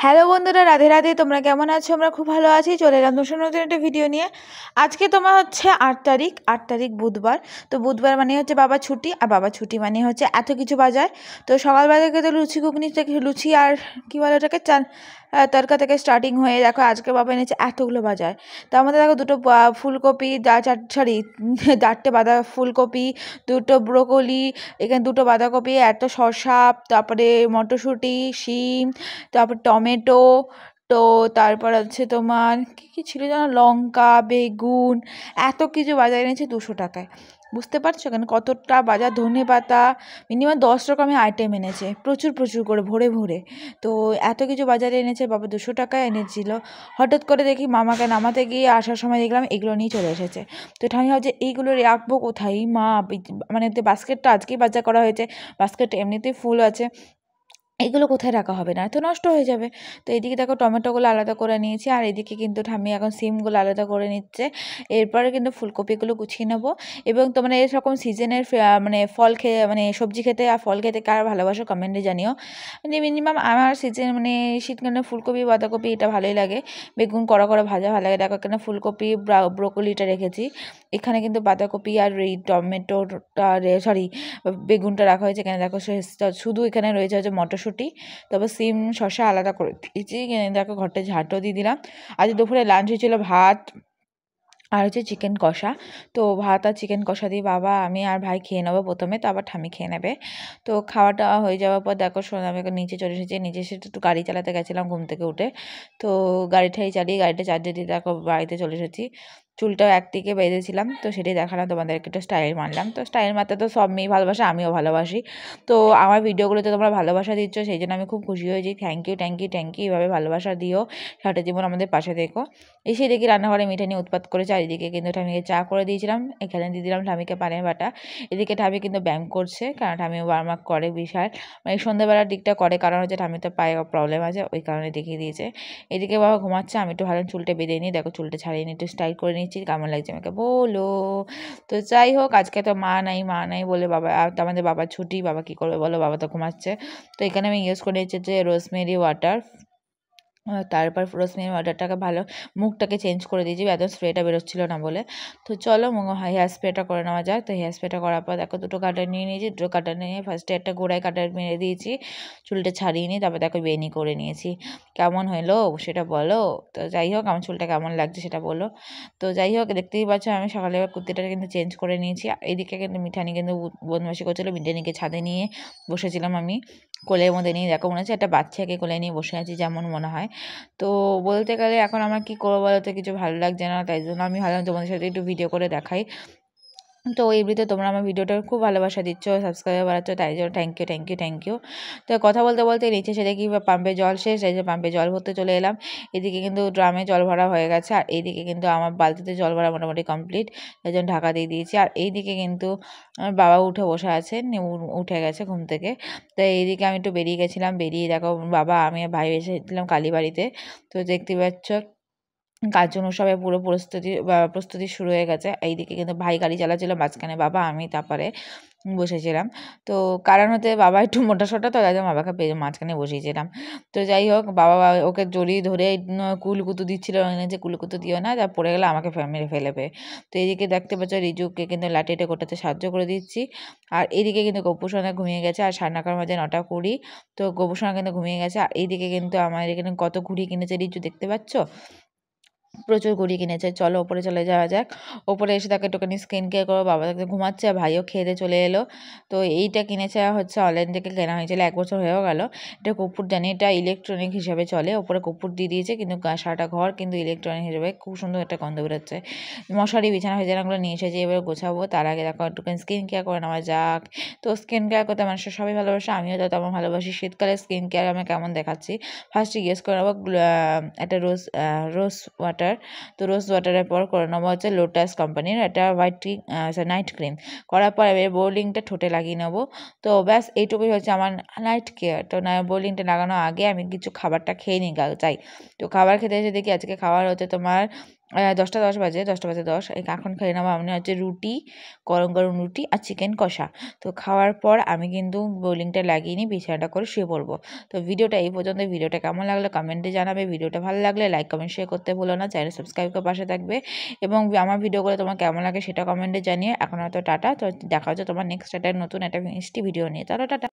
Hello বন্ধুরা, রাধে রাধে। তোমরা কেমন আছো? আমরা খুব ভালো আছি। চলে এলাম নতুন নতুন একটা ভিডিও নিয়ে। আজকে তোমার হচ্ছে 8 তারিখ বুধবার। তো বুধবার মানে হচ্ছে বাবা ছুটি, আর বাবা ছুটি মানে হচ্ছে এত কিছু বাজার। তো সকালবেলা থেকে তো লুচি ঘুগনি থেকে লুচি আর কী বলে ওটাকে চাল তরকা থেকে স্টার্টিং হয়ে দেখো আজকে বাবা এনেছে এতগুলো বাজার। তার মধ্যে দেখো দুটো ফুলকপি, সরি 4টে ফুলকপি, দুটো ব্রোকলি, এখানে দুটো বাঁধাকপি, একটা শসা, তারপরে মটরশুঁটি, শিম, তারপর টমেটো, তো তারপর হচ্ছে তোমার কী কী ছিল যেন, লঙ্কা, বেগুন, এত কিছু বাজার এনেছে 200 টাকায়। বুঝতে পারছো কেন কতটা বাজার? ধনেপাতা, মিনিমাম 10 রকমের আইটেম এনেছে, প্রচুর প্রচুর করে ভরে ভরে। তো এত কিছু বাজারে এনেছে বাবা, 200 টাকায় এনেছিল। হঠাৎ করে দেখি মামাকে নামাতে গিয়ে আসার সময় দেখলাম এগুলো নিয়ে চলে এসেছে। তো আমি ভাবছি এইগুলো রাখবো কোথায় মা, মানে বাস্কেটটা আজকেই বাজার করা হয়েছে, বাস্কেটটা এমনিতেই ফুল আছে, এগুলো কোথায় রাখা হবে? না তো নষ্ট হয়ে যাবে। তো এদিকে দেখো টমেটোগুলো আলাদা করে নিয়েছি, আর এদিকে কিন্তু ঠাম্মি এখন সিমগুলো আলাদা করে নিচ্ছে। এরপরে কিন্তু ফুলকপিগুলো গুছিয়ে নেবো। এবং তোমরা এরকম সিজনের মানে ফল খেয়ে, মানে সবজি খেতে আর ফল খেতে কার ভালোবাসো কমেন্টে জানিও। মানে মিনিমাম আমার সিজন মানে শীতকালে ফুলকপি, বাঁধাকপি এটা ভালোই লাগে। বেগুন কড়া করে ভাজা ভালো লাগে। দেখো এখানে ফুলকপি, ব্রোকলিটা রেখেছি। এখানে কিন্তু বাঁধাকপি আর এই টমেটোটা, সরি বেগুনটা রাখা হয়েছে। এখানে দেখো শুধু এখানে রয়েছে হচ্ছে মটরশুঁটি, তারপর সিম শসা আলাদা করে দিয়েছি। এখানে দেখো ঘরটা ঝাঁটও দিয়ে দিলাম। আজ দুপুরে লাঞ্চ হয়েছিল ভাত আর হচ্ছে চিকেন কষা। তো ভাত আর চিকেন কষা দিয়ে বাবা, আমি আর ভাই খেয়ে নেবো প্রথমে, তো আবার ঠাম্মি খেয়ে নেবে। তো খাওয়াটা হয়ে যাওয়ার পর দেখো আমি এখন নিচে চলে এসেছি। নিচে এসে একটু গাড়ি চালাতে গেছিলাম ঘুম থেকে উঠে। তো গাড়িটাই চালিয়ে গাড়িটা চার্জে দিয়ে দেখো বাড়িতে চলে এসেছি। চুলটাও একদিকে বেঁধেছিলাম, তো সেটাই দেখালাম তোমাদেরকে, একটু স্টাইল মারলাম। তো স্টাইল মারতে তো সব মেয়েই ভালোবাসে, আমিও ভালোবাসি। তো আমার ভিডিওগুলোতে তোমরা ভালোবাসা দিচ্ছ, সেই জন্য আমি খুব খুশি হয়েছি। Thank you thank you thank you. এভাবে ভালোবাসা দিও, সারাটা জীবন আমাদের পাশে দেখো। এসে দেখি রান্নাঘরে মিঠা নিয়ে উৎপাত করে চারিদিকে, কিন্তু ঠামিকে চা করে দিয়েছিলাম, এখানে দিয়ে দিলাম ঠামিকে পানের বাটা। এদিকে ঠামি কিন্তু ব্যায়াম করছে, কারণ ঠামি ওয়ার্ম করে বিশাল, মানে সন্ধ্যাবেলার দিকটা করে, কারণ হচ্ছে ঠামি তো পায়ে প্রবলেম আছে, ওই কারণে দেখিয়ে দিয়েছে। এদিকে বাবা ঘুমাচ্ছে, আমি একটু ভালো চুলটা বেঁধে নিই। দেখো চুলটা ছাড়িয়ে নিই, একটু স্টাইল করে নিচ্ছি, কেমন লাগছে আমাকে বলো। তো যাই হোক, আজকে তো মা নাই বলে বাবা, তো আমাদের বাবার ছুটি, বাবা কী করবে বলো, বাবা তো ঘুমাচ্ছে। তো এখানে আমি ইউজ করে নিচ্ছি যে রোজমেরি ওয়াটার। তারপর রোজমেরি ওয়াটারটাকে ভালো মুখটাকে চেঞ্জ করে দিয়েছি, একদম স্প্রেটা বেরোচ্ছিল না বলে। তো চলো হেয়ার স্প্রেটা করে নেওয়া যাক। তো হেয়ার স্প্রেটা করার পর দেখো দুটো কাটার নিয়ে নিয়েছি, দুটো কাটার নিয়ে ফার্স্টে একটা গোড়ায় কাটার মেরে দিয়েছি, চুলটা ছাড়িয়ে নিই, তারপর দেখো বেনি করে নিয়েছি। কেমন হলো সেটা বলো। তো যাই হোক, আমার চুলটা কেমন লাগছে সেটা বলো। তো যাই হোক, দেখতেই পাচ্ছ আমি সকালে কুর্তিটা কিন্তু চেঞ্জ করে নিয়েছি। এদিকে কিন্তু মিঠানি কিন্তু বদমাশি করছিলো, মিঠানিকে ছাদে নিয়ে বসেছিলাম আমি কোলের মধ্যে নিয়ে। দেখো মনে হচ্ছে একটা বাচ্চাকে কোলে নিয়ে বসে আছি যেমন মনে হয়। তো বলতে গেলে এখন আমার কি করবো বলো তো, কিছু ভালো লাগছে না, তাই জন্য আমি ভাবলাম তোমাদের সাথে একটু ভিডিও করে দেখাই। তো এমনিতে তোমরা আমার ভিডিওটা খুব ভালোবাসা দিচ্ছ, সাবস্ক্রাইবার বাড়াচ্ছ, তাই জন্য thank you thank you thank you. তো কথা বলতে বলতে নিচে এসে দেখি পাম্পে জল শেষ, এই যে পাম্পে জল ভরতে চলে এলাম। এদিকে কিন্তু ড্রামে জল ভরা হয়ে গেছে, আর এইদিকে কিন্তু আমার বালতিতে জল ভরা মোটামুটি কমপ্লিট, এই জন্য ঢাকা দিয়ে দিয়েছি। আর এইদিকে কিন্তু আমার বাবা উঠে বসে আছেন, উঠে গেছে ঘুম থেকে। তো এইদিকে আমি একটু বেরিয়ে গেছিলাম, বেরিয়ে দেখো বাবা, আমি আর ভাই এসেছিলাম কালীবাড়িতে। তো দেখতে পাচ্ছ কাজ উৎসবের পুরো প্রস্তুতি শুরু হয়ে গেছে। এইদিকে কিন্তু ভাই গাড়ি চালাচ্ছিল, মাঝখানে বাবা, আমি তারপরে বসেছিলাম। তো কারণ হতে বাবা একটু মোটাসোটা, তো তাই জন্য বাবাকে মাঝখানে বসিয়েছিলাম। তো যাই হোক, বাবা ওকে জড়িয়ে ধরে কুলকুতু দিচ্ছিল, যে কুলকুতু দিও না, যা পড়ে গেলে আমাকে মেরে ফেলবে। তো এইদিকে দেখতে পাচ্ছ রিজুকে কিন্তু লাঠিটা গোটাতে সাহায্য করে দিচ্ছি। আর এইদিকে কিন্তু গোপুসোনা ঘুমিয়ে গেছে, আর 9:30 বাজে 9:20। তো গোপুসোনা কিন্তু ঘুমিয়ে গেছে। আর এইদিকে কিন্তু আমার এখানে কত ঘুড়ি কিনেছে রিজু, দেখতে পাচ্ছ প্রচুর ঘুড়ি কিনেছে। চলো ওপরে চলে যাওয়া যাক। ওপরে এসে তাকে একটুখানি স্কিন কেয়ার করো, বাবা তাকে ঘুমাচ্ছে, আর ভাইও খেয়ে দিয়ে চলে এলো। তো এইটা কিনেছে হচ্ছে অনলাইন থেকে কেনা হয়েছিল, 1 বছর হয়েও গেল। এটা কর্পূর জানি, এটা ইলেকট্রনিক হিসাবে চলে, ওপরে কর্পূর দিয়ে দিয়েছে, কিন্তু সারাটা ঘর কিন্তু ইলেকট্রনিক হিসেবে খুব সুন্দর একটা গন্ধ বেরোচ্ছে। মশারি বিছানা বিছানাগুলো নিয়ে এসেছি, এবার গোছাবো। তার আগে দেখো একটুখানি স্কিন কেয়ার করে নেওয়া যাক। তো স্কিন কেয়ার করতে মানুষের সবাই ভালোবাসে, আমিও তো তেমন ভালোবাসি। শীতকালে স্কিন কেয়ার আমি কেমন দেখাচ্ছি ফার্স্টে জিজ্ঞেস করে নেবো। একটা রোজ ওয়াটার। তো রোজ ওয়াটারের পর করে নেবো হচ্ছে লোটাস কোম্পানির একটা নাইট ক্রিম। করার পর এবার বোলিংটা ঠোঁটে লাগিয়ে নেবো। তো ব্যাস এইটুকুই হচ্ছে আমার নাইট কেয়ার। তো বোলিংটা লাগানোর আগে আমি কিছু খাবারটা খেয়ে নিই চাই। তো খাবার খেতে এসে দেখি আজকে খাবার হচ্ছে তোমার 10টা 10 বাজে, 10টা 10 এখন খেয়ে নেবো আমি হচ্ছে রুটি, গরম গরম রুটি আর চিকেন কষা। তো খাওয়ার পর আমি কিন্তু বোলিংটা লাগিয়ে নিই, বিছানাটা করে শুয়ে পড়বো। তো ভিডিওটা এই পর্যন্ত। ভিডিওটা কেমন লাগলো কমেন্টে জানাবে। ভিডিওটা ভালো লাগলে লাইক কমেন্ট শেয়ার করতে ভুলো না, চ্যানেল সাবস্ক্রাইব করে পাশে থাকবে এবং আমার ভিডিওগুলো তোমার কেমন লাগে সেটা কমেন্টে জানিয়ে এখন হয়তো টাটা। তো দেখা হচ্ছে তোমার নেক্সট একটা নতুন একটা মিষ্টি ভিডিও নিয়ে। তাহলে টাটা।